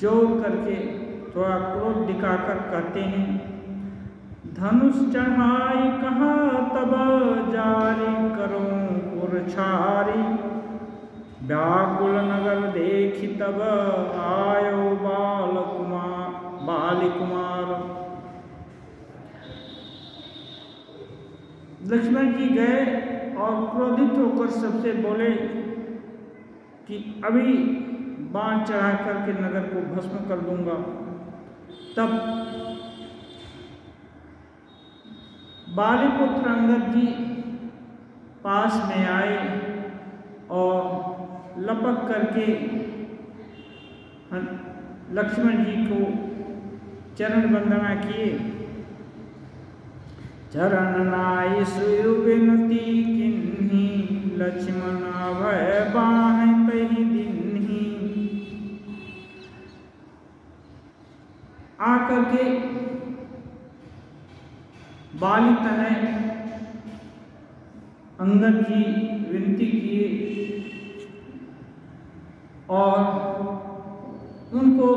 जोर करके थोड़ा क्रोध दिखाकर कहते हैं, धनुष चढ़ाई कहा तब जारी करो पुरछारी, व्याकुल नगर देखी तब आयो बाली कुमार। लक्ष्मण जी गए और क्रोधित होकर सबसे बोले कि अभी बाण चढ़ा करके नगर को भस्म कर दूंगा। तब बालीपुत्र अंगद जी पास में आए और लपक करके लक्ष्मण जी को चरण वंदना किए। चरण नाई सुर विनती किन्ही, लक्ष्मण अभय बाह तहि दिन्ही। आकर के बाली तनय अंगद जी विनती किए और उनको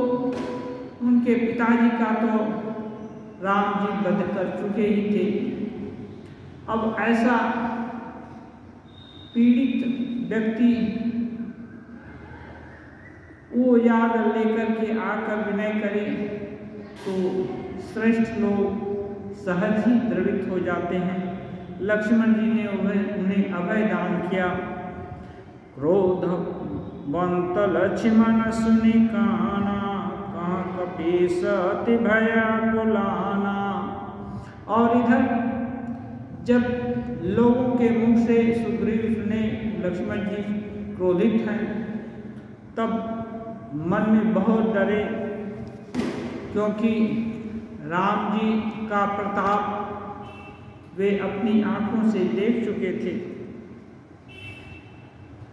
उनके पिताजी का तो राम जी वध कर चुके ही थे। अब ऐसा पीड़ित व्यक्ति वो याद लेकर के आकर विनय करे तो श्रेष्ठ लोग सहज ही द्रवित हो जाते हैं। लक्ष्मण जी ने उन्हें अभय दान किया। क्रोध बंत लक्ष्मण सुनि काना, कहाँ कपीस अति भया कुलाना। और इधर जब लोगों के मुख से सुग्रीव सुने लक्ष्मण जी क्रोधित हैं, तब मन में बहुत डरे, क्योंकि राम जी का प्रताप वे अपनी आंखों से देख चुके थे।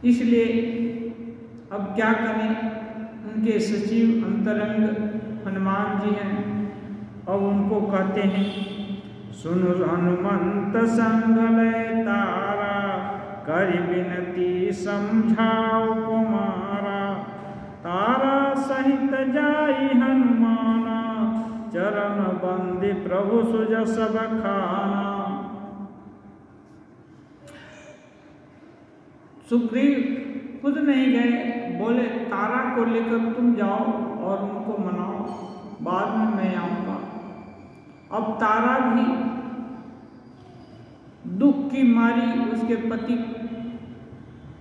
इसलिए अब क्या करें, उनके सचिव अंतरंग हनुमान जी हैं और उनको कहते हैं, सुनो हनुमंत संग लय तारा, कर विनती समझाओ कुमारा। तारा सहित जाई हनुमाना, चरण बंदे प्रभु सुजस बखाना। सुग्रीव खुद नहीं गए, बोले तारा को लेकर तुम जाओ और उनको मनाओ, बाद में मैं आऊंगा। अब तारा भी दुख की मारी उसके पति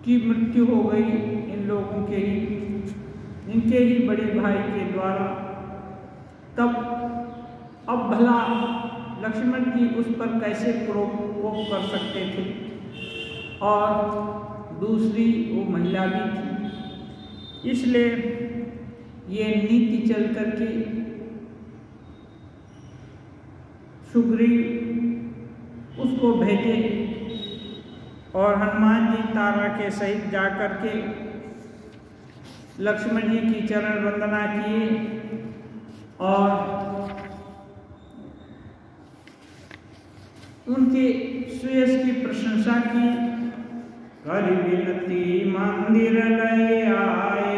की मृत्यु हो गई, इन लोगों के ही, इनके ही बड़े भाई के द्वारा। तब अब भला लक्ष्मण जी उस पर कैसे कोप कर सकते थे, और दूसरी वो महिला भी थी। इसलिए ये नीति चल करके सुग्रीव उसको भेजे और हनुमान जी तारा के सहित जाकर के लक्ष्मण जी की चरण वंदना किए और उनके सुयश की प्रशंसा की। कर विनती मंदिर लय आए,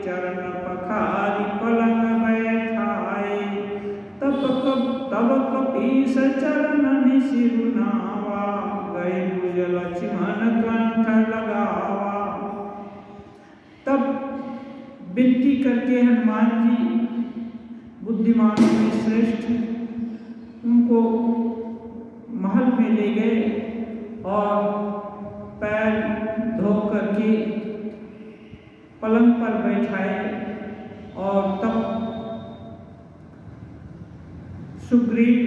चरण पखारी पलंग बैठाए। तब कपीस चरण निसिरुनावा, गए बुझ लक्ष्मण कंठ लगावा। तब विनती करके हनुमान जी बुद्धिमानों में श्रेष्ठ उनको महल में ले गए और पैर धो करके पलंग पर बैठाए। और तब सुग्रीव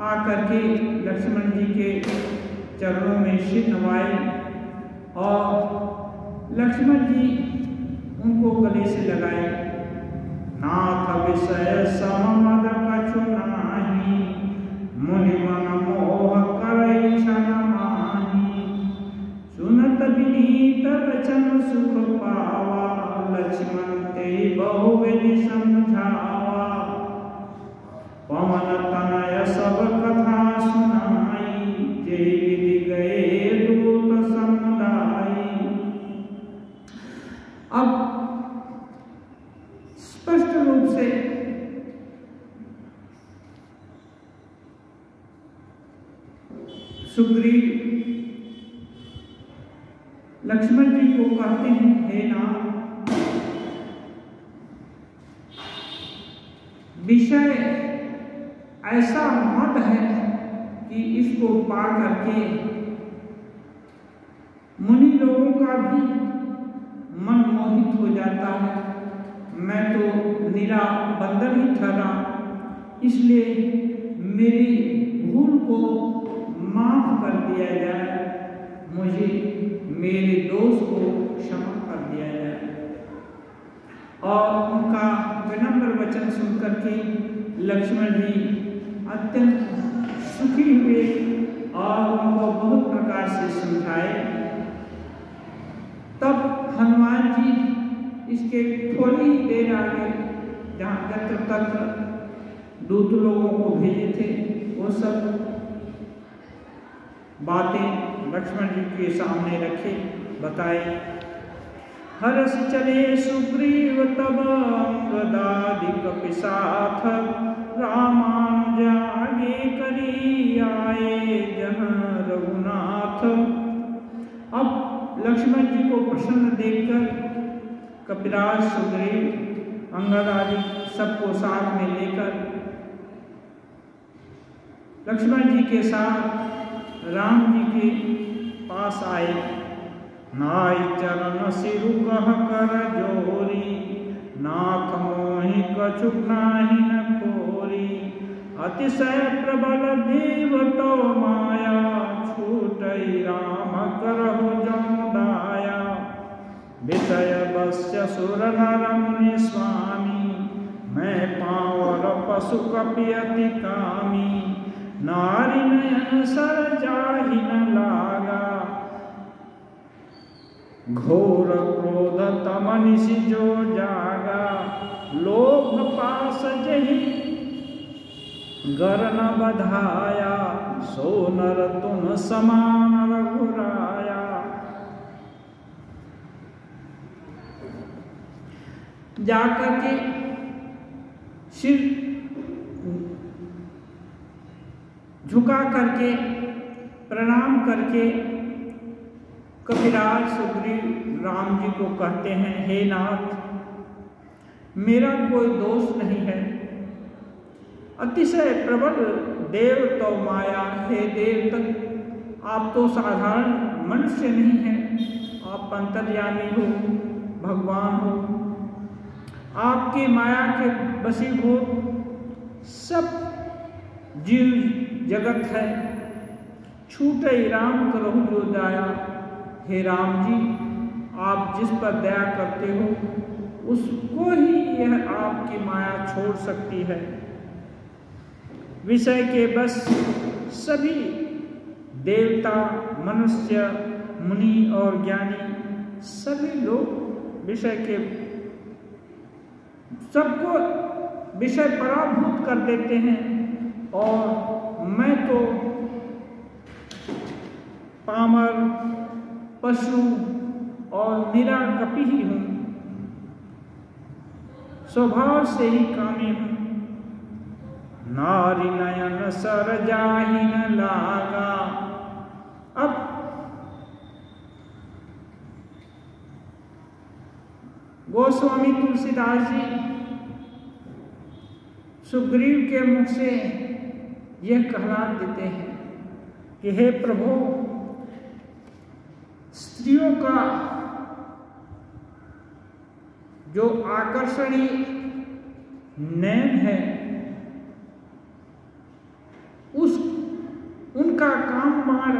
आकर के लक्ष्मण जी के चरणों में सिर नवाए और लक्ष्मण जी उनको गले से लगाए। नाथ विषय सममद कछु नाही, मुनि मन मोह करई क्षण माही। सुनत विनीत वचन सुख पावा, लक्ष्मण ते बहु विधि समझावा। पवन तनय सब कथा सुनाई, जे विधि गए दूत समुदाय। अब स्पष्ट रूप से सुग्रीव लक्ष्मण जी को कहते हैं, हे नाथ, विषय ऐसा मद है कि इसको पा करके मुनि लोगों का भी मन मोहित हो जाता है। मैं तो निरा बंदर ही ठहरा, इसलिए मेरी भूल को माफ कर दिया जाए, मुझे मेरे दोष को क्षमा कर दिया जाए। और उनका विनम्र वचन सुनकर के लक्ष्मण जी अत्यंत सुखी हुए और उनको बहुत प्रकार से समझाए। तब हनुमान जी इसके थोड़ी ही देर आगे जहाँ यत्र तत्र दूत लोगों को भेजे थे, वो सब बातें लक्ष्मण जी के सामने रखे, बताए। हर्ष चले सुग्रीव तब अंगदादि कपि साथ, रामानुज आगे करी आए जहाँ रघुनाथ। अब लक्ष्मण जी को प्रसन्न देखकर कपिराज सुग्रीव अंगद आदि सबको साथ में लेकर लक्ष्मण जी के साथ राम जी के पास आए। नाई चरण सिरु कह कर जोरी, नाथ मोहि कछु नाही न खोरी। अतिशय प्रबल देव तो माया, छूटई राम करहु जम दाया। विषय वश्य सुर नर मुनि स्वामी, मैं पावर पशु कपि अति कामी। नारी नयन सर जाहि न लागा, घोर क्रोध तम निशि जो जागा। लोभ पास जहि गर न बधाया, सो नर तुम समान रघुराया। जाकर के सिर झुका करके प्रणाम करके कपिराज सुग्रीव राम जी को कहते हैं, हे नाथ, मेरा कोई दोष नहीं है। अतिशय प्रबल देव तो माया, हे देव तक आप तो साधारण मनुष्य नहीं हैं, आप अंतर्यामी हो, भगवान हो। आपकी माया के वशीभूत सब जीव जगत है। छूटे राम करहु जो दाया। हे राम जी, आप जिस पर दया करते हो उसको ही यह आपकी माया छोड़ सकती है। विषय के बस सभी देवता, मनुष्य, मुनि और ज्ञानी सभी लोग विषय के सबको विषय पराभूत कर देते हैं, और मैं तो पामर, पशु और निरा कपि ही हूँ, स्वभाव से ही कामी हूँ। नारी नयन सर जाहि न लागा। अब गोस्वामी तुलसीदास जी सुग्रीव के मुख से यह कहला देते हैं कि हे प्रभु, स्त्रियों का जो आकर्षणीय नैन है, उनका काम मार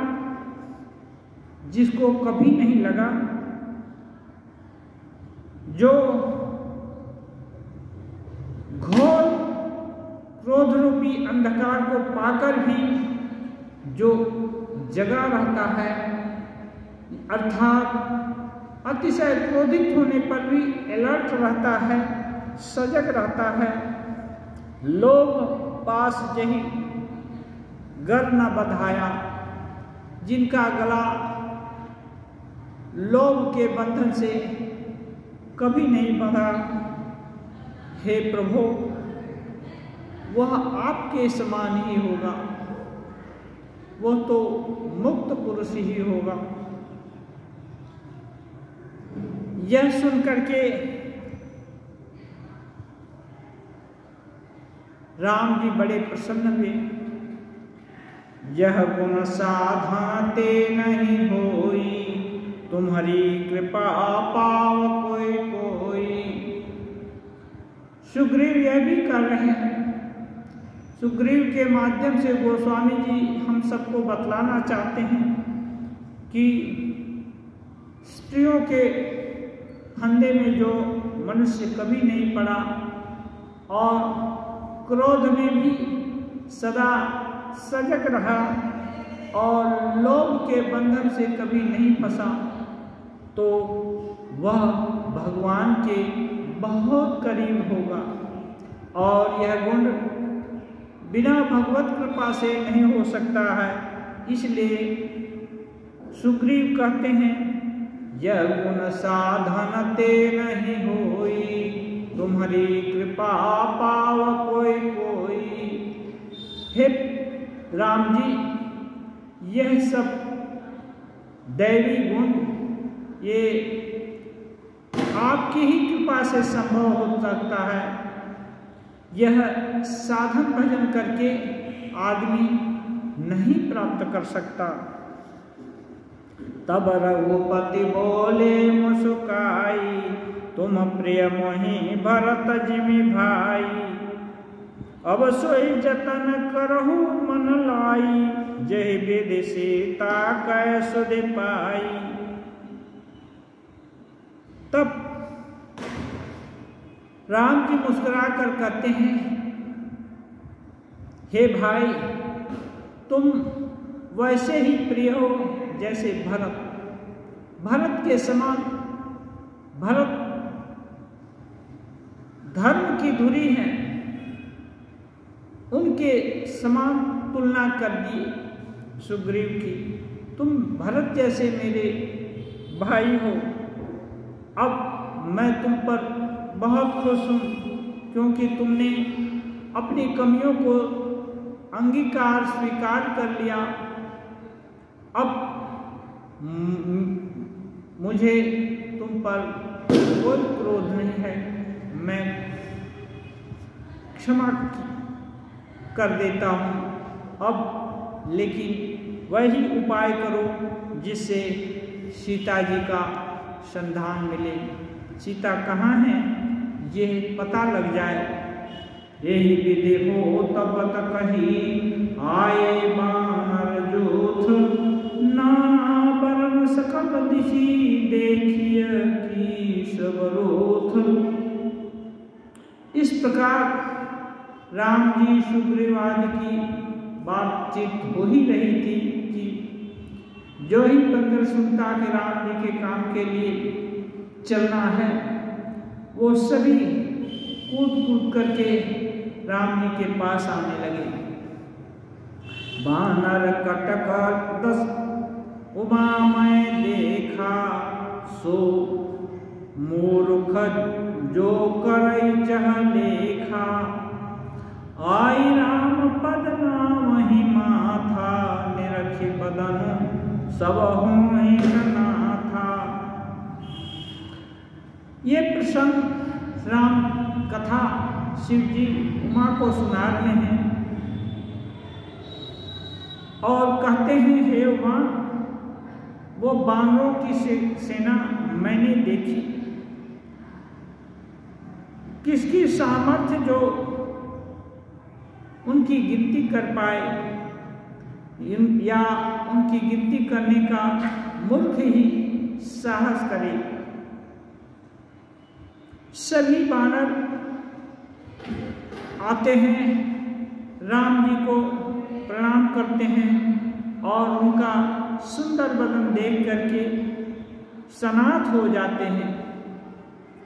जिसको कभी नहीं लगा, जो घोर क्रोध रूपी अंधकार को पाकर भी जो जगा रहता है, अर्थात अतिशय क्रोधित होने पर भी अलर्ट रहता है, सजग रहता है। लोभ पास जही गर न बधाया, जिनका गला लोभ के बंधन से कभी नहीं बंधा। हे प्रभु, वह आपके समान ही होगा, वह तो मुक्त पुरुष ही होगा। यह सुन करके राम जी बड़े प्रसन्न हुए। यह गुण साधन ते नहीं होई, तुम्हारी कृपा पाव कोई कोई। सुग्रीव यह भी कर रहे हैं। सुग्रीव के माध्यम से गोस्वामी जी हम सबको बतलाना चाहते हैं कि स्त्रियों के फंदे में जो मनुष्य कभी नहीं पड़ा और क्रोध में भी सदा सजग रहा और लोभ के बंधन से कभी नहीं फंसा, तो वह भगवान के बहुत करीब होगा। और यह गुण बिना भगवत कृपा से नहीं हो सकता है। इसलिए सुग्रीव कहते हैं, यह गुण साधन ते नहीं होई, तुम्हारी कृपा पाव कोई कोई। हे राम जी, यह सब दैवी गुण ये आपकी ही कृपा से संभव हो सकता है। यह साधन भजन करके आदमी नहीं प्राप्त कर सकता। तब रघुपति बोले मुस्काई, तुम प्रिय मोहि भरत जिमि भाई। अब सोई जतन करहु मन लाई, जय विधि सीता कै सुध पाई। तब राम जी मुस्कुरा कर कहते हैं, हे भाई, तुम वैसे ही प्रिय हो जैसे भरत के समान। भरत धर्म की धुरी हैं, उनके समान तुलना कर दी सुग्रीव की। तुम भरत जैसे मेरे भाई हो। अब मैं तुम पर बहुत खुश हूँ, क्योंकि तुमने अपनी कमियों को अंगीकार स्वीकार कर लिया। अब मुझे तुम पर कोई क्रोध नहीं है, मैं क्षमा कर देता हूँ। अब लेकिन वही उपाय करो जिससे सीता जी का संधान मिले। सीता कहाँ है ये पता लग जाए। यही विधि हो तब तक कही, आए बानर जोथ, नाना बरन सकल दिशि, देखिए की सबरोथ। इस प्रकार राम जी सुग्रीव आदि की बातचीत हो ही रही थी कि जो ही बंदर सुनता कि राम जी के काम के लिए चलना है, वो सभी कूद कूद करके राम जी के पास आने लगे। बानर कटक 10 उमा मैं देखा, सो मूर्ख जो करई चह लेखा। आई राम पद नाम ही माथा, निरखि बदन सब ना था। ये प्रसंग राम कथा शिव जी उमा को सुना रहे हैं और कहते हैं, हे उमा, वो बानरों की सेना मैंने देखी। किसकी सामर्थ्य जो उनकी गिनती कर पाए या उनकी गिनती करने का मूर्ख ही साहस करे। सभी बानर आते हैं, राम जी को प्रणाम करते हैं और उनका सुंदर बदन देख करके सनाथ हो जाते हैं।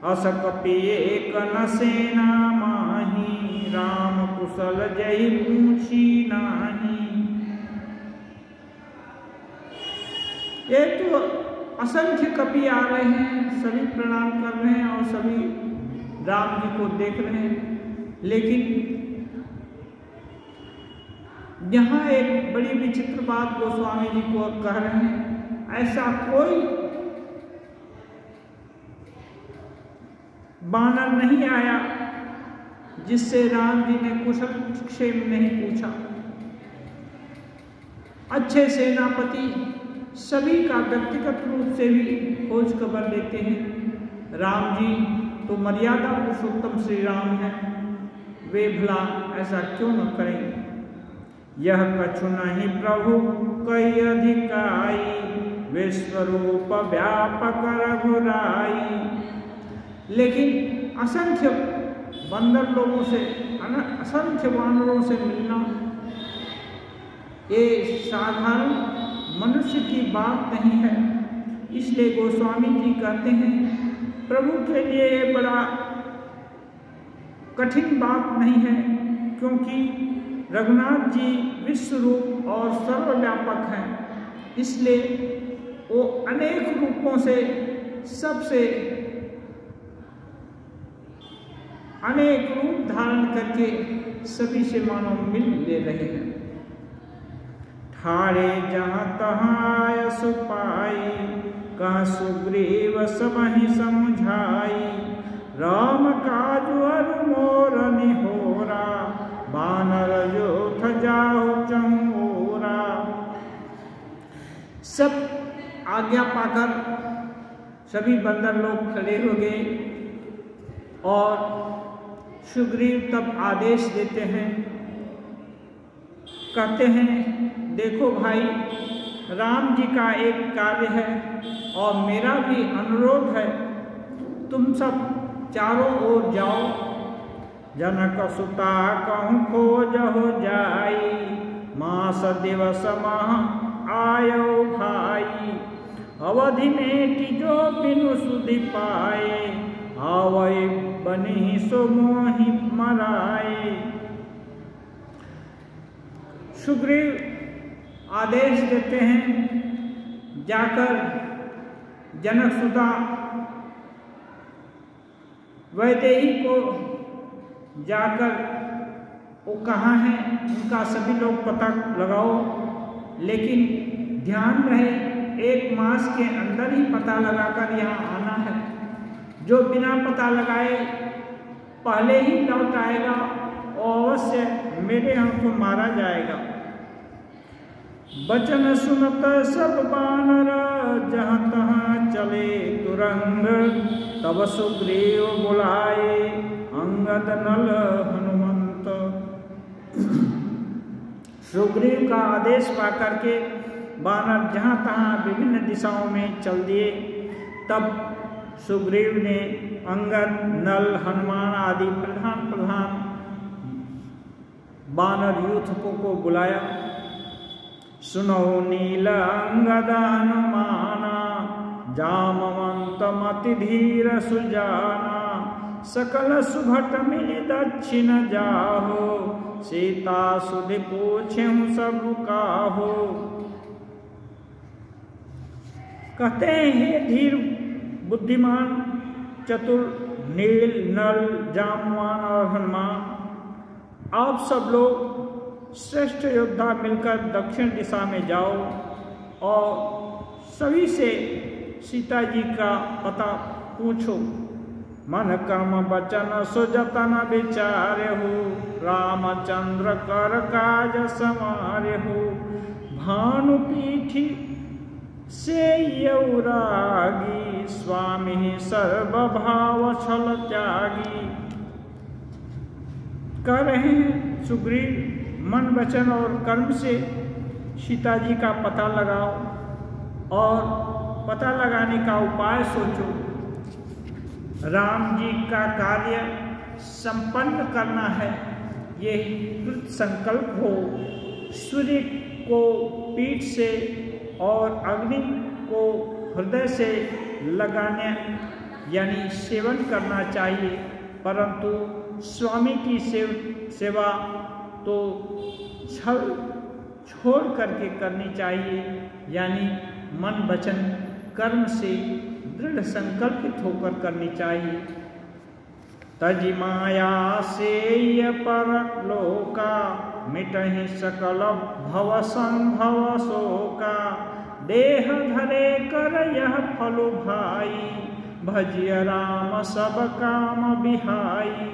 अस कपि एक न सेना माही, राम कुशल जय पूछी नाही। ये तो असंख्य कपि आ रहे हैं, सभी प्रणाम कर रहे हैं और सभी राम जी को देख रहे हैं, लेकिन यहाँ एक बड़ी विचित्र बात गोस्वामी जी को कह रहे हैं, ऐसा कोई बानर नहीं आया जिससे राम जी ने कुशल क्षेम नहीं पूछा। अच्छे सेनापति सभी का व्यक्तिगत रूप से भी खोज खबर लेते हैं। राम जी तो मर्यादा पुरुषोत्तम श्री राम हैं, वे भला ऐसा क्यों न करें। यह कछु नहीं प्रभु कई अधिकाई, विश्वरूप व्यापक रघुराई। लेकिन असंख्य बंदर लोगों से, असंख्य वानरों से मिलना ये साधारण मनुष्य की बात नहीं है। इसलिए गोस्वामी जी कहते हैं प्रभु के लिए ये बड़ा कठिन बात नहीं है, क्योंकि रघुनाथ जी विश्व रूप और सर्वव्यापक हैं। इसलिए वो अनेक रूपों से, सबसे अनेक रूप धारण करके सभी से मानो मिल ले रहे हैं। ठारे जहाँ तहाँ सुपाई, कह सुग्रीव सबहि समझाई। राम काजु अरु मोर निहोरा, बानर योथ जाओ चंगोरा। सब आज्ञा पाकर सभी बंदर लोग खड़े हो गए और सुग्रीव तब आदेश देते हैं, कहते हैं देखो भाई, राम जी का एक कार्य है और मेरा भी अनुरोध है, तुम सब चारों ओर जाओ। जनक सुता कहूँ खोज हो जाई, मास दिवस माह आयो भाई। अवधि में तिजो बिनु सुधि पाए, आवै बनी सो मोहि मराए। सुग्रीव आदेश देते हैं, जाकर जनकसुता वैदेही को जाकर वो कहाँ हैं उनका सभी लोग पता लगाओ, लेकिन ध्यान रहे एक मास के अंदर ही पता लगाकर यहाँ आना है। जो बिना पता लगाए पहले ही लौट आएगा और अवश्य मेरे हाथों मारा जाएगा। बचन सुनत सब बानर, जहाँ तहाँ चले तुरंग। तब सुग्रीव बुलाए अंगद नल हनुमंत। सुग्रीव का आदेश पाकर के बानर जहाँ तहाँ विभिन्न दिशाओं में चल दिए। तब सुग्रीव ने अंगद, नल, हनुमान आदि प्रधान प्रधान बानर यूथकों को बुलाया। सुनो नील अंगद हनुमाना, जामवंत मति धीर सुजाना। सकल सुभट मिलि दक्षिण जाहो, सीता सुधि पूछें सब काहो। कहते हैं धीर बुद्धिमान चतुर नील, नल, जामवान और हनुमान, आप सब लोग श्रेष्ठ योद्धा मिलकर दक्षिण दिशा में जाओ और सभी से सीता जी का पता पूछो। मन कर्म वचन सो जतन विचारे हो, रामचंद्र कर काज समारे हो। भानु पीठी से यौरागी, स्वामी सर्वभाव छल त्यागी। कह रहे हैं सुग्रीव, मन वचन और कर्म से सीता जी का पता लगाओ और पता लगाने का उपाय सोचो। राम जी का कार्य संपन्न करना है, ये कृत संकल्प हो। सूर्य को पीठ से और अग्नि को हृदय से लगाने यानी सेवन करना चाहिए, परंतु स्वामी की सेवा तो छल छोड़ करके करनी चाहिए, यानी मन वचन कर्म से दृढ़ संकल्पित होकर करनी चाहिए। तजि माया सेय परलोका, मिटहि सकल भव संभव शोका। देह धरे कर यह फल भाई, भजिय राम सब काम बिहाई।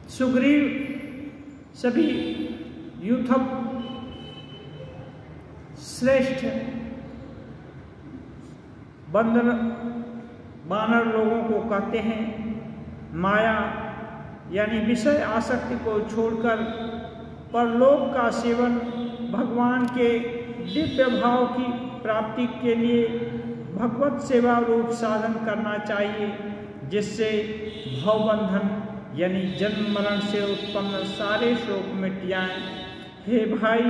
सुग्रीव सभी यूथप श्रेष्ठ वानर लोगों को कहते हैं, माया यानी विषय आसक्ति को छोड़कर परलोक का सेवन, भगवान के दिव्य भाव की प्राप्ति के लिए भगवत सेवा रूप साधन करना चाहिए, जिससे भवबंधन यानी जन्म मरण से उत्पन्न सारे शोक मिट जाएं। हे भाई,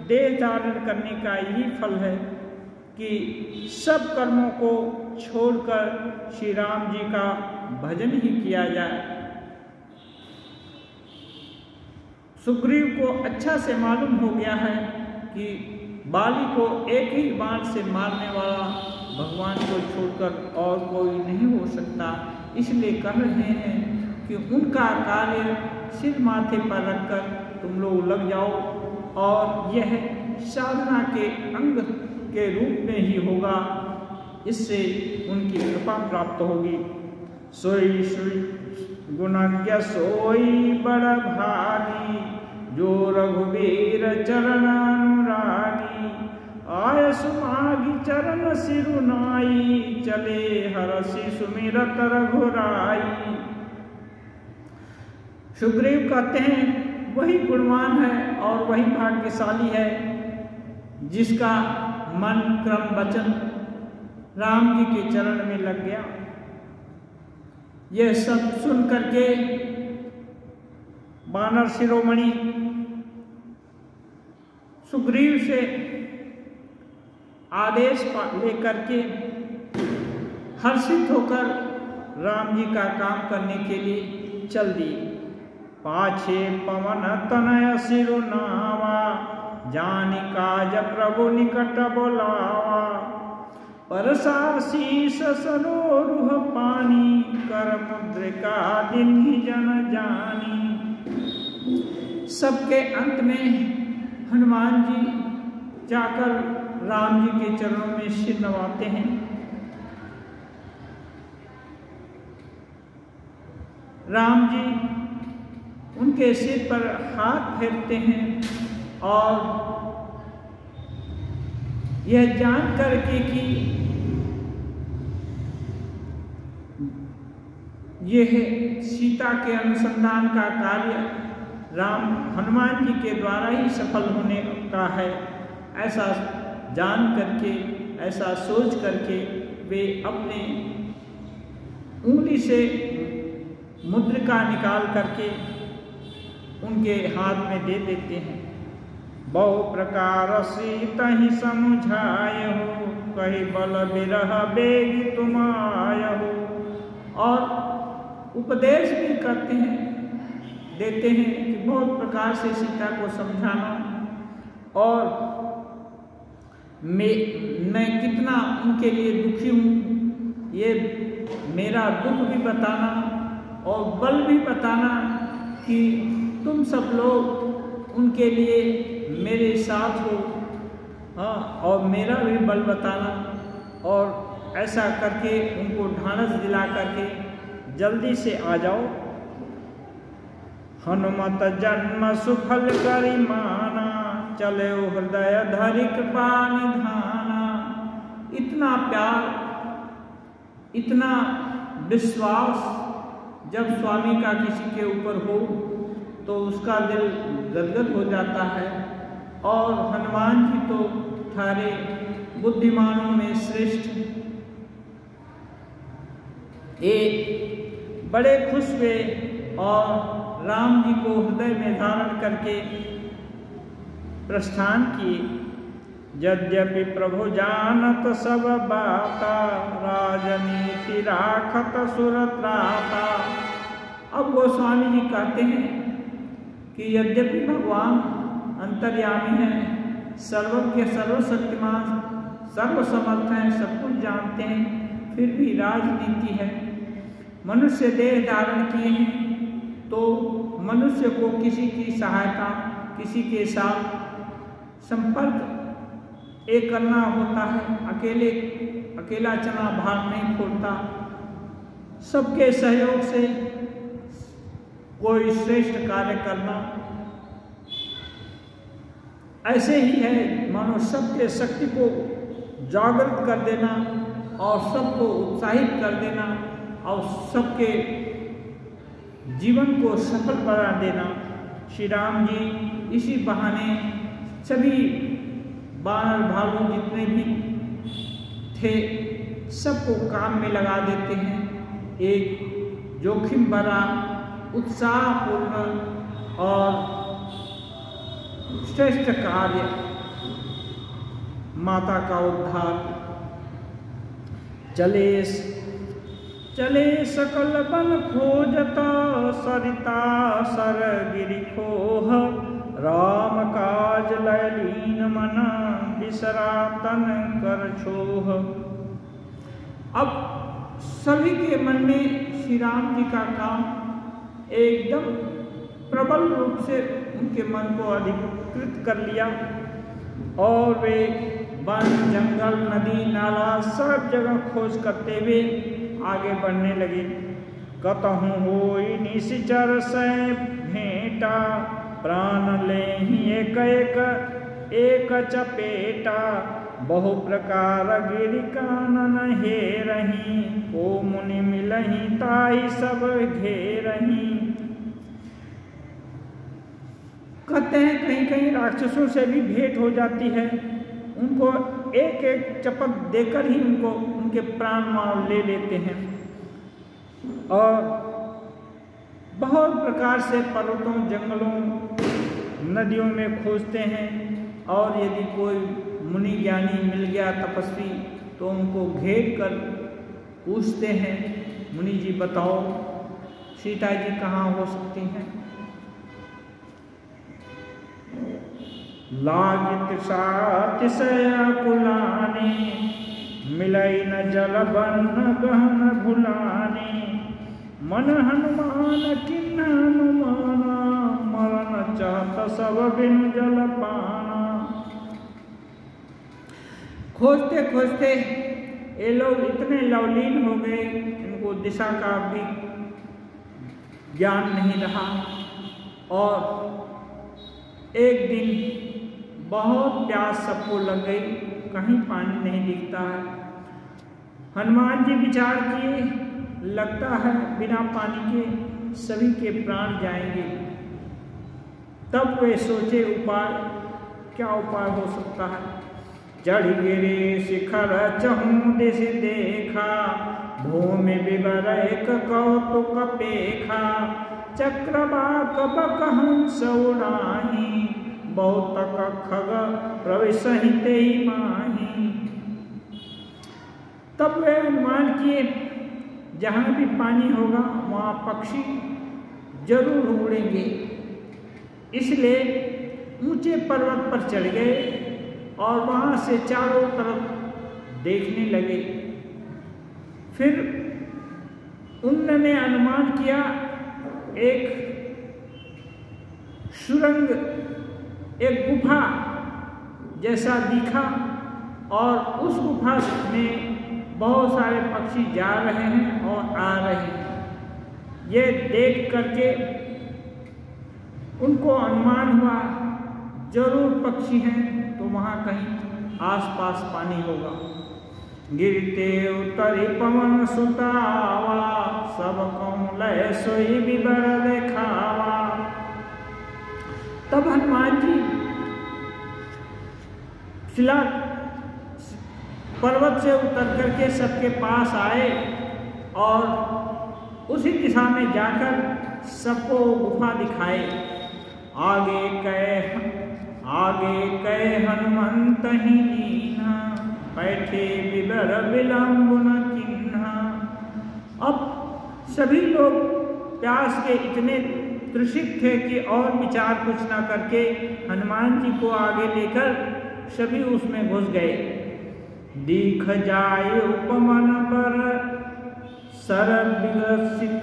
देह धारण करने का यही फल है कि सब कर्मों को छोड़कर श्री राम जी का भजन ही किया जाए। सुग्रीव को अच्छा से मालूम हो गया है कि बाली को एक ही बाण से मारने वाला भगवान को छोड़कर और कोई नहीं हो सकता, इसलिए कह रहे हैं कि उनका कार्य सिर माथे पर रखकर तुम लोग लग जाओ, और यह साधना के अंग के रूप में ही होगा, इससे उनकी कृपा प्राप्त होगी। सोई सोई गुणज्ञ सोई बड़ भागी, जो रघुवीर चरण अनुरागी। आय सुमागी चरण सिरुनाई, चले हरषि सुमिरत रघुराई। सुग्रीव कहते हैं वही गुणवान है और वही भाग्यशाली है जिसका मन क्रम वचन राम जी के चरण में लग गया। यह सब सुन करके वानर शिरोमणि सुग्रीव से आदेश लेकर के हर्षित होकर राम जी का काम करने के लिए चल दिए। पाछे पवन तनय सिरुनावा, जानि काज प्रभु निकट बोलावा। परसा शीस सरोरुह पानी, कर मुद्रिका दीन्हि जन जानी। सबके अंत में हनुमान जी जाकर राम जी के चरणों में सिर नवाते हैं। राम जी उनके सिर पर हाथ फेरते हैं और यह जान करके कि यह सीता के अनुसंधान का कार्य राम हनुमान जी के द्वारा ही सफल होने का है, ऐसा जान करके, ऐसा सोच करके वे अपने उंगली से मुद्रिका निकाल करके उनके हाथ में दे देते हैं। बहु प्रकार सीता ही समझाय हो, कही बल बिरह बेग तुम आय हो। और उपदेश भी करते हैं, देते हैं कि बहुत प्रकार से सीता को समझाना और मैं कितना उनके लिए दुखी हूँ, ये मेरा दुख भी बताना और बल भी बताना कि तुम सब लोग उनके लिए मेरे साथ हो, हाँ, और मेरा भी बल बताना। और ऐसा करके उनको ढांढस दिला करके जल्दी से आ जाओ। हनुमत जन्म सुफल करि माना, चले हृदय धरि कृपा निधाना। इतना प्यार, इतना विश्वास जब स्वामी का किसी के ऊपर हो तो उसका दिल गदगद हो जाता है। और हनुमान जी तो थारे बुद्धिमानों में श्रेष्ठ, एक बड़े खुश हुए और राम जी को हृदय में धारण करके प्रस्थान किए। यद्यपि प्रभु जानत सब बाता, राजनीति राखत सुरत्राता। अब गोस्वामी जी कहते हैं कि यद्यपि भगवान अंतर्यामी है, सर्वज्ञ सर्वशक्तिमान सर्वसमर्थ हैं, सब कुछ जानते हैं, फिर भी राजनीति है। मनुष्य देह धारण किए हैं तो मनुष्य को किसी की सहायता, किसी के साथ संपर्क एक करना होता है। अकेला चना भार नहीं फोड़ता, सबके सहयोग से कोई श्रेष्ठ कार्य करना। ऐसे ही है, मानो सबके शक्ति को जागृत कर देना और सबको उत्साहित कर देना और सबके जीवन को सफल बना देना। श्री राम जी इसी बहाने सभी बानर भालू जितने भी थे सबको काम में लगा देते हैं। एक जोखिम भरा, उत्साहपूर्ण और श्रेष्ठ कार्य, माता का उद्धार। चले सकल बन खोजता, सरिता सर गिरि खोह, राम काज लयलीन मन, बिसरा तन कर छोह। अब सभी के मन में श्री राम जी का काम एकदम प्रबल रूप से उनके मन को अधिकृत कर लिया और वे वन, जंगल, नदी, नाला सब जगह खोज करते हुए आगे बढ़ने लगे। कतहु होई निश्चर से भेंटा, प्राण ले ही एक चपेटा, बहु प्रकार गिरि कानन हे रही, ओ मुनि मिलही ताई सब घेरही। कहते हैं कहीं कहीं राक्षसों से भी भेंट हो जाती है, उनको एक एक चपक देकर ही उनके प्राण मार ले लेते हैं। और बहुत प्रकार से पर्वतों, जंगलों, नदियों में खोजते हैं और यदि कोई मुनि ज्ञानी मिल गया, तपस्वी, तो उनको घेर कर पूछते हैं, मुनि जी बताओ सीता जी कहाँ हो सकती हैं। तिसया कुलानी, मिलई न जल बन गहन भुलानी, मन हनुमान किन्न हनुमाना, मरण चाहत सब बिनु जल पाना। खोजते खोजते ये लोग इतने लवलीन हो गए, इनको दिशा का भी ज्ञान नहीं रहा। और एक दिन बहुत प्यास सबको लग गई, कहीं पानी नहीं दिखता है। हनुमान जी विचार किए, लगता है बिना पानी के सभी के प्राण जाएंगे। तब वे सोचे उपाय, क्या उपाय हो सकता है। चढ़ गिरे शिखर चहु दिश देखा, भूमि विवर एक कौतुक पेखा, चक्रवाक बक हंस उड़ाही, बहुतक खग प्रविशहित माही। तब वे अनुमान किए जहाँ भी पानी होगा वहाँ पक्षी जरूर उड़ेंगे, इसलिए ऊंचे पर्वत पर चढ़ गए और वहाँ से चारों तरफ देखने लगे। फिर उन्होंने अनुमान किया एक सुरंग, एक गुफा जैसा दिखा और उस गुफा में बहुत सारे पक्षी जा रहे हैं और आ रहे हैं। ये देख करके उनको अनुमान हुआ जरूर पक्षी हैं तो वहाँ कहीं आसपास पानी होगा। गिरते उतरी पवन सुतावा, सब कौन लय सोई विवर देखावा। तब हनुमान जी शिला पर्वत से उतर करके सबके पास आए और उसी दिशा में जाकर सबको गुफा दिखाए। आगे कहे हनुमंत ही लीना, बैठे विवर विलंब न किन्हा। अब सभी लोग प्यास के इतने तृषित थे कि और विचार कुछ ना करके हनुमान जी को आगे लेकर सभी उसमें घुस गए। दीख जाए उपमन पर सर विकसित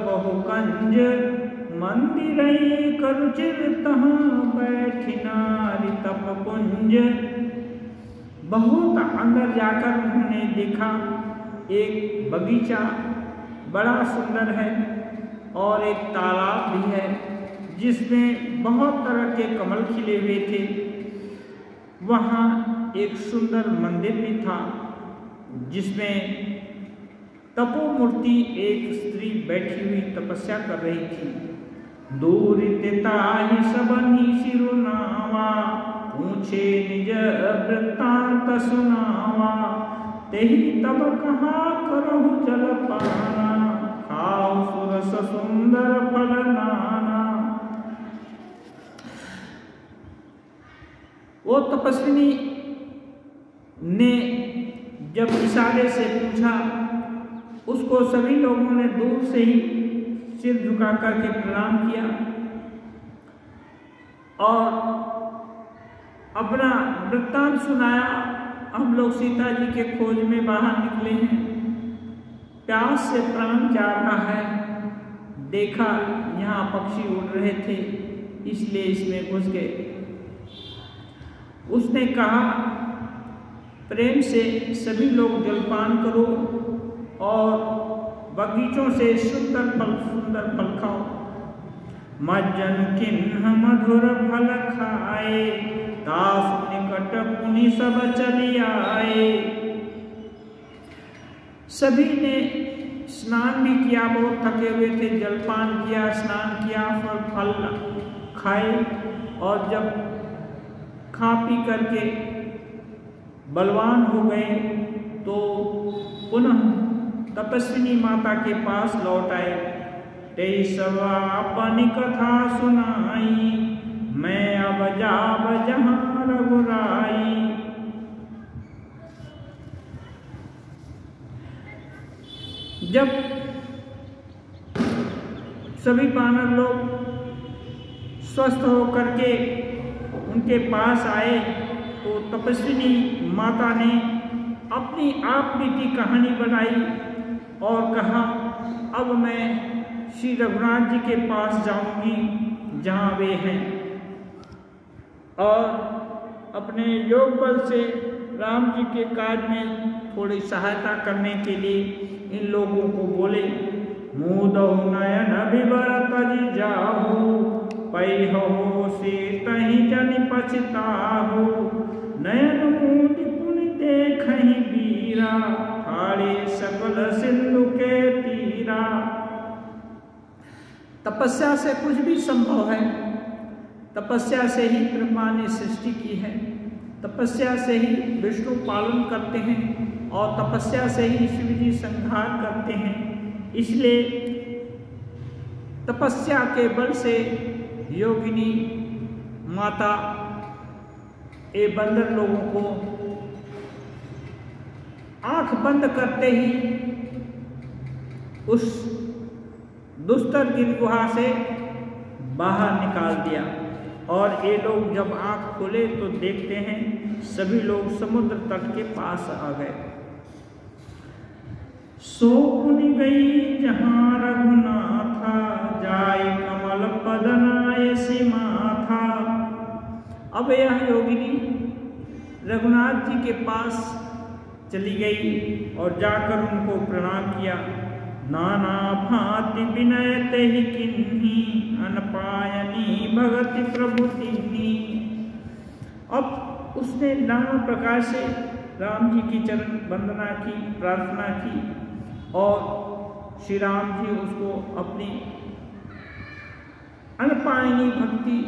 बहुकंज मंदिर करुचिर तहाँ बैठी नारी तप कुंज। बहुत अंदर जाकर उन्होंने देखा एक बगीचा बड़ा सुंदर है और एक तालाब भी है जिसमें बहुत तरह के कमल खिले हुए थे। वहाँ एक सुंदर मंदिर भी था जिसमें तपोमूर्ति एक स्त्री बैठी हुई तपस्या कर रही थी। दूर ताहि सबनी सिरुनावा पूछे निज वृत्तांत सुनावा तेहि तब कहा करहु जलपाना खाओ सुरस सुंदर फल नाना। वो तपस्विनी ने जब इशारे से पूछा, उसको सभी लोगों ने दूर से ही सिर झुका करके प्रणाम किया और अपना वृत्तांत सुनाया। हम लोग सीता जी के खोज में बाहर निकले हैं, प्यास से प्राण जा रहा है, देखा यहाँ पक्षी उड़ रहे थे इसलिए इसमें घुस गए। उसने कहा प्रेम से सभी लोग जलपान करो और बगीचों से सुंदर फल खाओ। मज्जन किन्ह मधुर फल खाए दास निकट पुनि सब चली आए। सभी ने स्नान भी किया, बहुत थके हुए थे, जलपान किया, स्नान किया, फल खाए और जब खा पी करके बलवान हो गए तो पुनः तपस्विनी माता के पास लौट आए। तेई सवा अपनी कथा सुनाई मैं अब जाब जहाँ रघुराई। जब सभी वानर लोग स्वस्थ होकर के उनके पास आए तो तपस्विनी माता ने अपनी आप बीती कहानी बनाई और कहा अब मैं श्री रघुनाथ जी के पास जाऊंगी जहाँ वे हैं और अपने योग बल से राम जी के कार्य में थोड़ी सहायता करने के लिए इन लोगों को बोले। मुदहु नयन विवरत जाहु पै हो से तहि जन पछताहु नयन मुदि पुनि देखहि बीरा ठाड़े सकल सिंधु के तीरा। तपस्या से कुछ भी संभव है, तपस्या से ही ब्रह्मा ने सृष्टि की है, तपस्या से ही विष्णु पालन करते हैं और तपस्या से ही शिव जी संहार करते हैं। इसलिए तपस्या के बल से योगिनी माता ये बंदर लोगों को आंख बंद करते ही उस दुस्तर गिर गुहा से बाहर निकाल दिया और ये लोग जब आंख खोले तो देखते हैं सभी लोग समुद्र तट के पास आ गए। सो पुनि गई जहाँ रघुनाथा जाय कमल पदनाय सीमाथा। अब यह योगिनी रघुनाथ जी के पास चली गई और जाकर उनको प्रणाम किया। नाना भांति विनय तेहि किन्ही अनपायनी भगति प्रभु तिन्ही। अब उसने नाना प्रकार से राम जी की चरण वंदना की, प्रार्थना की और श्री राम जी उसको अपनी अनपायनी भक्ति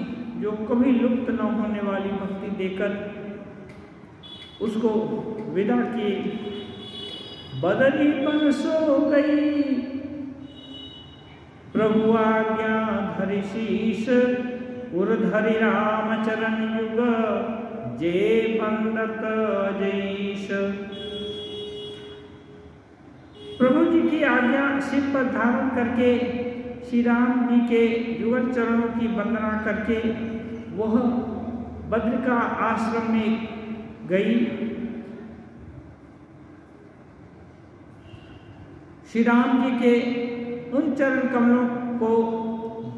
जो कभी लुप्त न होने वाली भक्ति देकर उसको विदा किए। बदली बन सो गई प्रभु आज्ञा धरि शीश उर्धरि राम चरण युग जे बंदत जईश। प्रभु जी की आज्ञा सिर पर धारण करके श्री राम जी के युगल चरणों की वंदना करके वह बद्रिका आश्रम में गई श्री राम जी के उन चरण कमलों को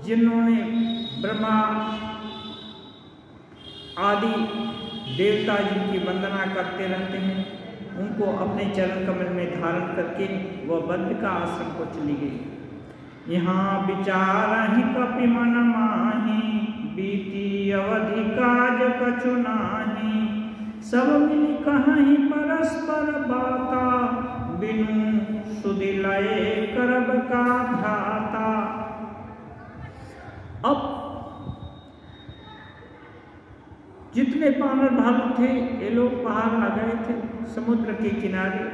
जिन्होंने ब्रह्मा आदि देवता जिनकी वंदना करते रहते हैं, उनको अपने चरण कमल में धारण करके वह बद्रिका आश्रम को चली गई। यहाँ विचार ही कपि मन माही, बीती अवधि काज कछु नाही। सब मिल कहीं परस्पर बाता, बिनु सुधि लय करब का धाता। अब जितने पानर भालू थे ये लोग बाहर आ गए थे समुद्र के किनारे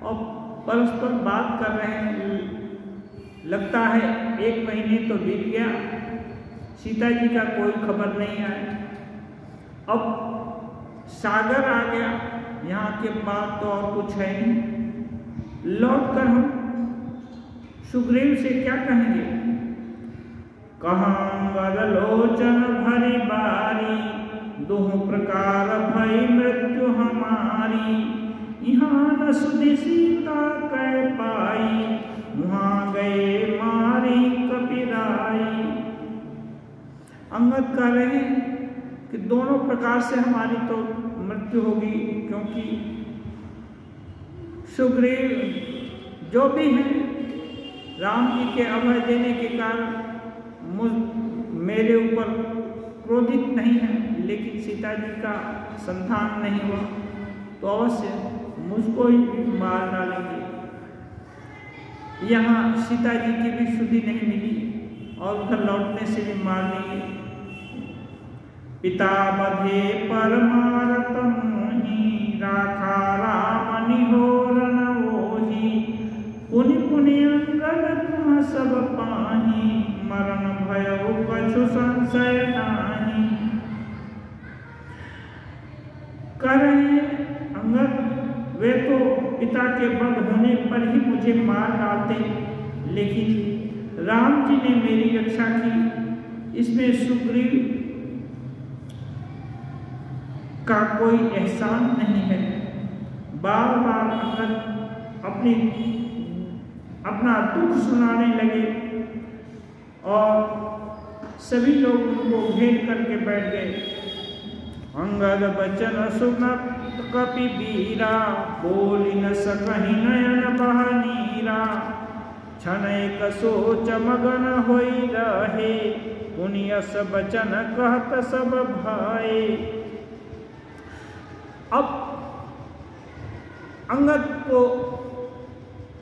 और परस्पर बात कर रहे हैं। लगता है 1 महीने तो बीत गया, सीता जी का कोई खबर नहीं आया। अब सागर आ गया, यहाँ के बाद तो और कुछ है नहीं। लौट कर हम सुग्रीव से क्या कहेंगे? कहाँ गदलोचन भरी बारी, दोहों प्रकार भई मृत्यु हमारी। यहाँ न सुधि सीता कह पाई, वहाँ गए मारी कपिराई। अंगद कह रहे हैं कि दोनों प्रकार से हमारी तो मृत्यु होगी, क्योंकि सुग्रीव जो भी हैं राम जी के अभय देने के कारण मेरे ऊपर क्रोधित नहीं है, लेकिन सीता जी का संतान नहीं हुआ तो अवश्य मुझको ही मार डालेंगे। यहाँ सीता जी की भी सुधि नहीं मिली और उधर लौटने से भी मार देंगे। पिता बधे परमारत मोहि, राखा राम निहोर न ओहि। पुनि पुनि अंगद तुम सब पाहि, मरण भयो कछु संशय नाही। करें अंगद वे तो पिता के वध होने पर ही मुझे मार डालते, लेकिन राम जी ने मेरी रक्षा की, इसमें सुग्रीव का कोई एहसान नहीं है। बार बार अंगद अपना दुख सुनाने लगे और सभी लोग उनको घेर करके बैठ गए। अंगद बचन सुनत कपि बीरा, बोली न सकहि नयन बह नीरा। क्षण एक सोच मगन होई रहे, पुनियस बचन कहत सब भाए। अब अंगद को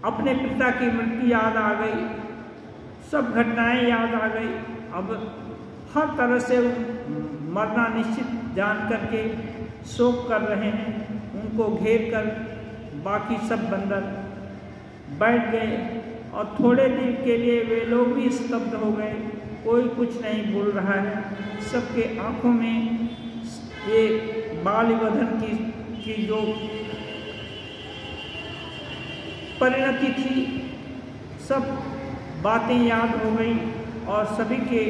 अपने पिता की मृत्यु याद आ गई, सब घटनाएं याद आ गई। अब हर तरह से मरना निश्चित जान करके शोक कर रहे हैं। उनको घेर कर बाकी सब बंदर बैठ गए और थोड़े देर के लिए वे लोग भी स्तब्ध हो गए, कोई कुछ नहीं बोल रहा है। सबके आंखों में ये बालिवधन की जो परिणति थी, सब बातें याद हो गई और सभी के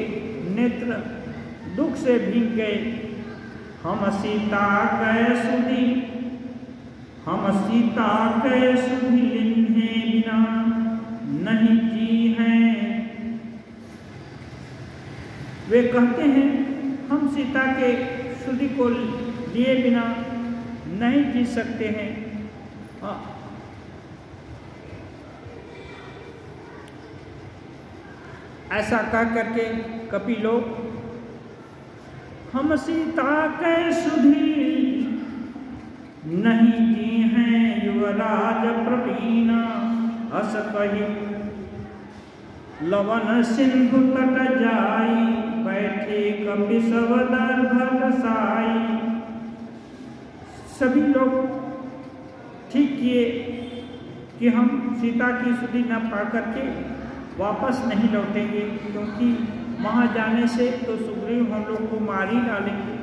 नेत्र दुख से भीग गए। हम सीता कह सुधि, हम सीता कह सुधि लिन्हे बिना, नहीं जी हैं। वे कहते हैं हम सीता के सुधि को लिए बिना नहीं जी सकते हैं। ऐसा कह करके कपि लोग हम सीता के सुधि नहीं जी हैं, युवराज प्रवीण। अस कहि लवन सिंधु तट जाई, बैठे कपि सब दर्भ साई। सभी लोग ठीक किए कि हम सीता की सुधि न पा करके वापस नहीं लौटेंगे, क्योंकि वहाँ जाने से तो सुग्रीव हम लोग को मार ही डालेंगे,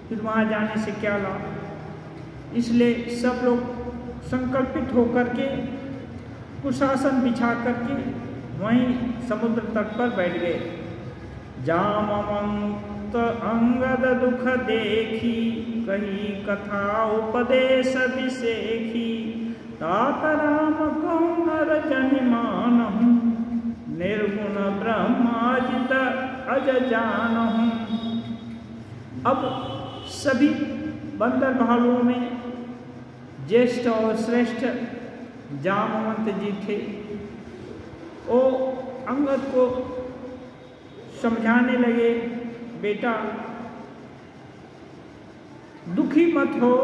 फिर वहाँ जाने से क्या लाभ। इसलिए सब लोग संकल्पित होकर के कुशासन बिछा करके वहीं समुद्र तट पर बैठ गए। जामवंत अंगद दुख देखी, कही कथा उपदेश विसेखी। तात राम कौन जन अज जानहूं। अब सभी बंदर भालुओं में ज्येष्ठ और श्रेष्ठ जामवंत जी थे। वो अंगद को समझाने लगे, बेटा दुखी मत हो,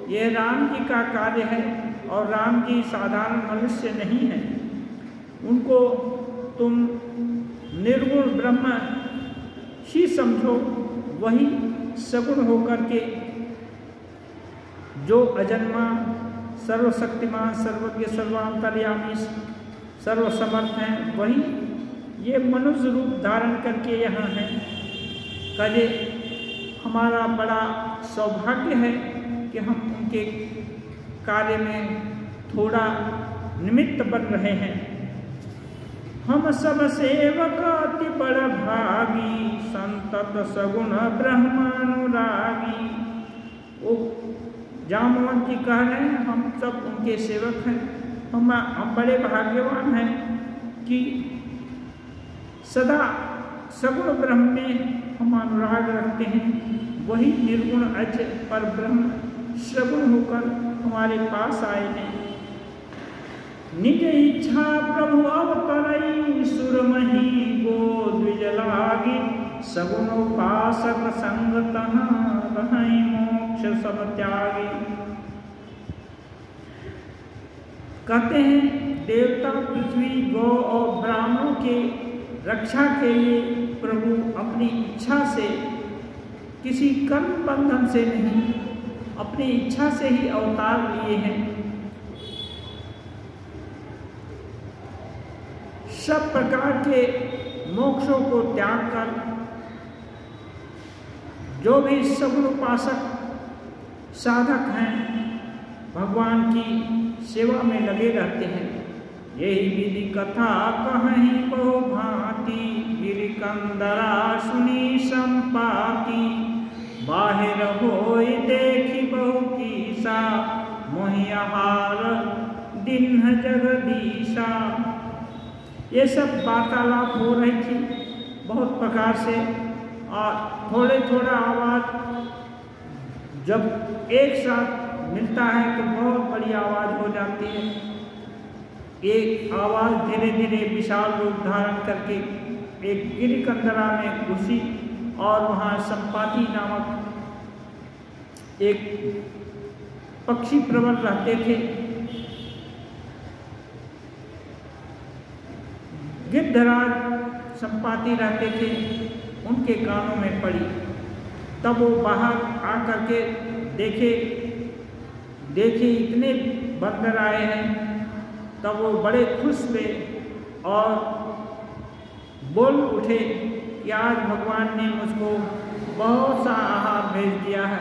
यह राम जी का कार्य है और राम जी साधारण मनुष्य नहीं है। उनको तुम निर्गुण ब्रह्म ही समझो, वही सगुण होकर के जो अजन्मा, सर्वशक्तिमान, सर्वज्ञ, सर्वांतर्यामी, सर्वसमर्थ हैं, वही ये मनुष्य रूप धारण करके यहाँ हैं। कहे हमारा बड़ा सौभाग्य है कि हम उनके कार्य में थोड़ा निमित्त बन रहे हैं। हम सब सेवक अति बड़ भागी, संतत सगुण ब्रह्मानुरागी। वो जामवंत जी कह रहे हैं हम सब उनके सेवक हैं, हम बड़े भाग्यवान हैं कि सदा सगुण ब्रह्म में हम अनुराग रखते हैं। वही निर्गुण अज पर ब्रह्म सगुण होकर हमारे पास आए हैं। निज इच्छा प्रभु अवतरई, सुरमही गो द्विज लागी। सगुण उपासक संग तहाँ रहई, मोक्ष सब त्यागी। कहते हैं देवता, पृथ्वी, गौ और ब्राह्मणों के रक्षा के लिए प्रभु अपनी इच्छा से, किसी कर्म बंधन से नहीं, अपनी इच्छा से ही अवतार लिए हैं। सब प्रकार के मोक्षों को त्याग कर जो भी सगुण उपासक साधक हैं, भगवान की सेवा में लगे रहते हैं। यही विधि कथा कहीं बहु भांति, गिरि कंदरा सुनी संपाति। बाहिर होई देखी बहु कीसा, मोहि आहार दिन जगदीशा। ये सब वार्तालाप हो रही थी बहुत प्रकार से, और थोड़े थोड़ा आवाज़ जब एक साथ मिलता है तो बहुत बड़ी आवाज़ हो जाती है। एक आवाज़ धीरे धीरे विशाल रूप धारण करके एक गिरिकंदरा में घुसी, और वहाँ संपाति नामक एक पक्षी प्रबल रहते थे। गिद्धराज संपाति रहते थे, उनके कानों में पड़ी। तब वो बाहर आकर के देखे इतने बंदर आए हैं। तब वो बड़े खुश हुए और बोल उठे कि आज भगवान ने मुझको बहुत सा आहार भेज दिया है।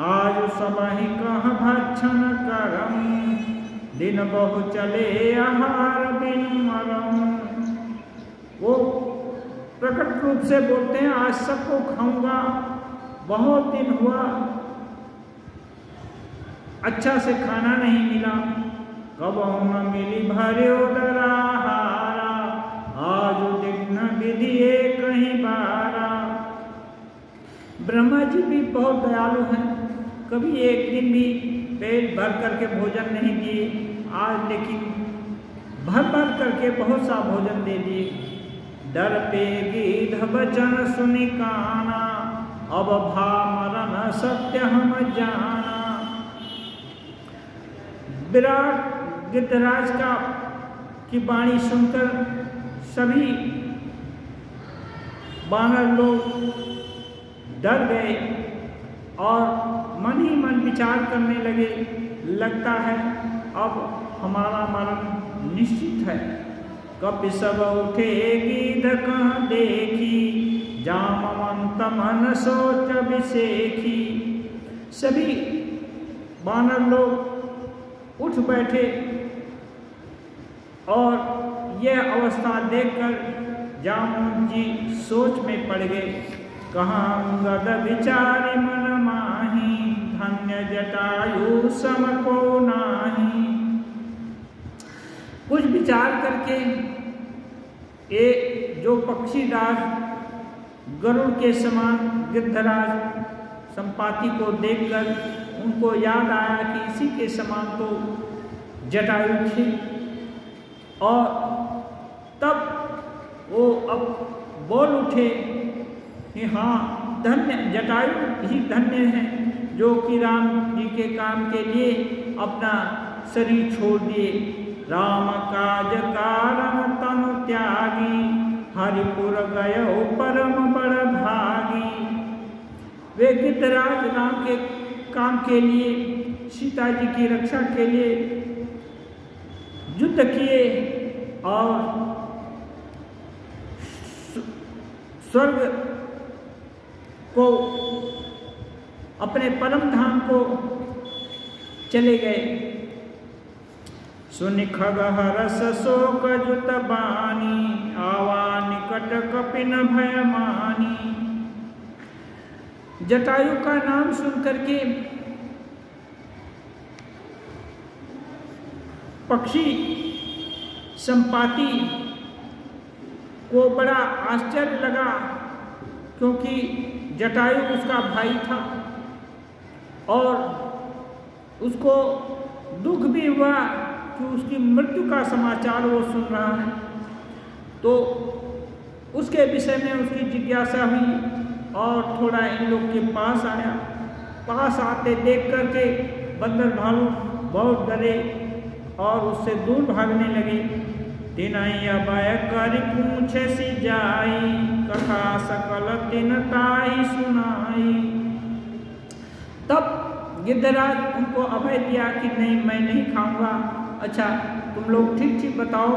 आज सबहि कह भक्षण करम, दिन बहु चले आहार बिन मरम। वो प्रकट रूप से बोलते हैं आज सबको खाऊंगा, बहुत दिन हुआ अच्छा से खाना नहीं मिला। कबहु न मिली भर्यो दराहारा, आज दिन विधि कहीं बारा। ब्रह्मा जी भी बहुत दयालु हैं, कभी एक दिन भी पेट भर करके भोजन नहीं दिए, आज लेकिन भर भर करके बहुत सा भोजन दे दिए। डर पे गीध बचन सुनि काना, अब भा मरण सत्य हम जाना। विराट गिद्धराज की वाणी सुनकर सभी वानर लोग डर गए और मन ही मन विचार करने लगे, लगता है अब हमारा मरण निश्चित है। कपि सब उठे गीध कहाँ देखी, जामवंत मन सोच विसेखी। सभी वानर लोग उठ बैठे और यह अवस्था देखकर जामवंत जी सोच में पड़ गए। कहाँ गद विचारि मन माही, धन्य जटायु सम को नाही। कुछ विचार करके एक जो पक्षी राज गरुड़ के समान गिद्धराज संपाति को देखकर उनको याद आया कि इसी के समान तो जटायु थे, और तब वो अब बोल उठे कि हाँ, धन्य जटायु ही धन्य है जो कि राम जी के काम के लिए अपना शरीर छोड़ दिए। राम काज कारण तनु त्यागी, हरिपुर गयो परम बड़ भागी। वे गिद्धराज राम के काम के लिए, सीता जी की रक्षा के लिए युद्ध किए और स्वर्ग को, अपने परम धाम को चले गए। सुनि खगहरस शोक जुत बानी, आवा निकट कपिन भय मानी। जटायु का नाम सुन करके पक्षी संपाति को बड़ा आश्चर्य लगा, क्योंकि जटायु उसका भाई था और उसको दुख भी हुआ कि उसकी मृत्यु का समाचार वो सुन रहा है। तो उसके विषय में उसकी जिज्ञासा हुई और थोड़ा इन लोग के पास आया। पास आते देख करके बंदर भालू बहुत डरे और उससे दूर भागने लगे। तिनहि अभय करि पूछे सी जाई, कथा सकल तिन ताई सुनाई। तब गिद्धराज उनको अभय दिया कि नहीं, मैं नहीं खाऊंगा। अच्छा, तुम लोग ठीक ठीक बताओ,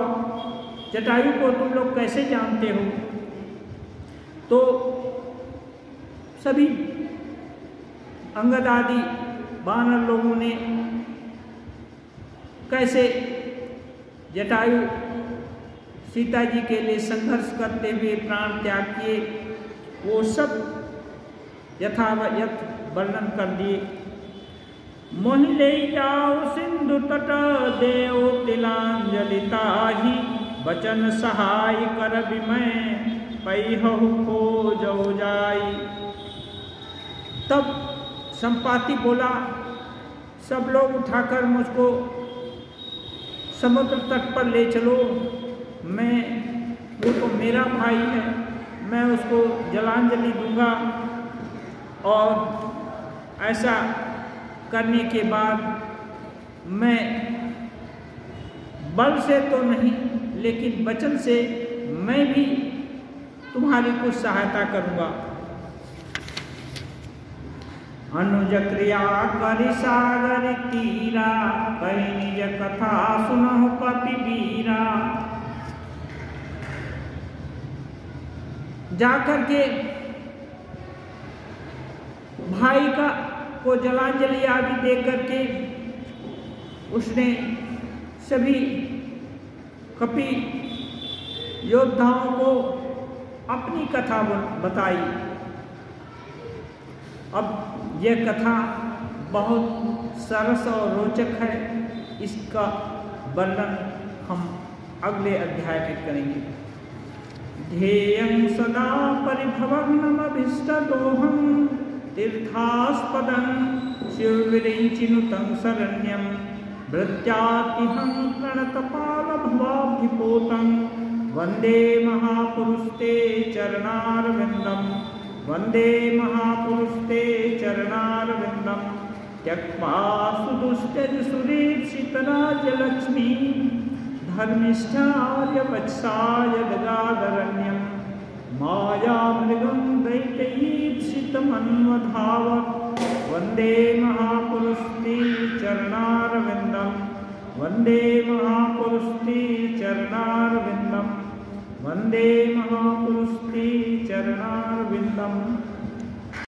जटायु को तुम लोग कैसे जानते हो? तो सभी अंगद आदि वानर लोगों ने कैसे जटायु सीता जी के लिए संघर्ष करते हुए प्राण त्याग किए, वो सब यथावत वर्णन कर दिए। मोहि ले जाओ सिंधु तट, देव तिलांजलि ताहि, बचन सहाय कर विमय, पैहु खोजौ जाई। तब संपाति बोला, सब लोग उठाकर मुझको समुद्र तट पर ले चलो, वो तो मेरा भाई है, मैं उसको जलांजलि दूंगा। और ऐसा करने के बाद मैं बल से तो नहीं, लेकिन वचन से मैं भी तुम्हारी कुछ सहायता करूंगा। अनुज क्रिया करि सागर तीरा, कहि निज कथा सुनहु कपि बीरा। जाकर के भाई को जलांजलि आदि दे करके उसने सभी कपि योद्धाओं को अपनी कथा बताई। अब यह कथा बहुत सरस और रोचक है, इसका वर्णन हम अगले अध्याय में करेंगे। ध्येयं सदा परिभवग्नमभीष्टदोहं, तीर्थास्पदं शिवविरिञ्चिनुतं शरण्यं, भृत्यातिहं प्रणतपालभवाब्धिपोतं, वन्दे महापुरुषते चरणारविन्दं, वन्दे महापुरुषते चरणारविन्दं। त्यक्त्वा सुदुष्टज सुरेप्सितराजलक्ष्मी, धर्मिष्ठार्य वत्साय गदाधरण्यं, मायामृगं दैत्यैप्सितमन्वधावत्। वन्दे महापुरुषते चरणारविन्दं, वन्दे महापुरुषते चरणारविन्दं, वन्दे महापुरुषते चरणारविन्दम्।